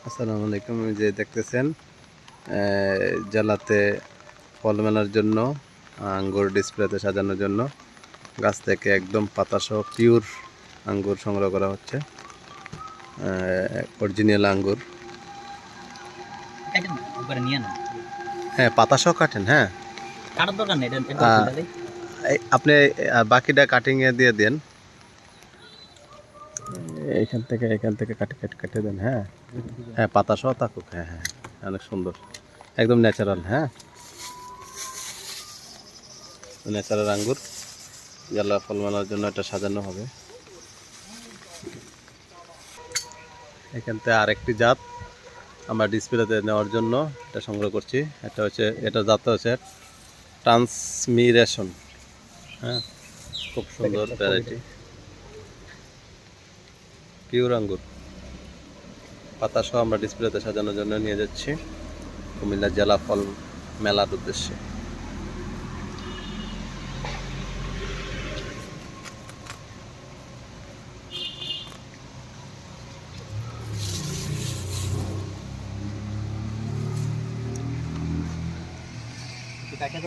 আসসালামু আলাইকুম। যে দেখতেছেন জেলাতে ফল মেলার জন্য আঙ্গুর ডিসপ্লেতে সাজানোর জন্য গাছ থেকে একদম পাতাসহ পিওর আঙ্গুর সংগ্রহ করা হচ্ছে। অরিজিনাল আঙ্গুর। হ্যাঁ, পাতাসহ কাটেন। হ্যাঁ, কাটার দরকার নেই, আপনি বাকিটা কাটিংয়ে দিয়ে দেন। এখান থেকে কাটে দেন। হ্যাঁ হ্যাঁ, পাতাসহ থাকুক। হ্যাঁ হ্যাঁ, অনেক সুন্দর, একদম ন্যাচারাল। হ্যাঁ, ন্যাচারাল আঙ্গুর জেলা ফল মেলার জন্য এটা সাজানো হবে। এখান থেকে আরেকটি জাত আমরা ডিসপ্লেতে নেওয়ার জন্য এটা সংগ্রহ করছি। এটা জাত হচ্ছে ট্রান্সমিরেশন। হ্যাঁ, খুব সুন্দর ভ্যারাইটি পিওর আঙ্গুর। পাতাসহ আমরা ডিসপ্লেতে সাজানোর জন্য নিয়ে যাচ্ছি কুমিল্লা জেলা ফল মেলার উদ্দেশ্যে। কাটা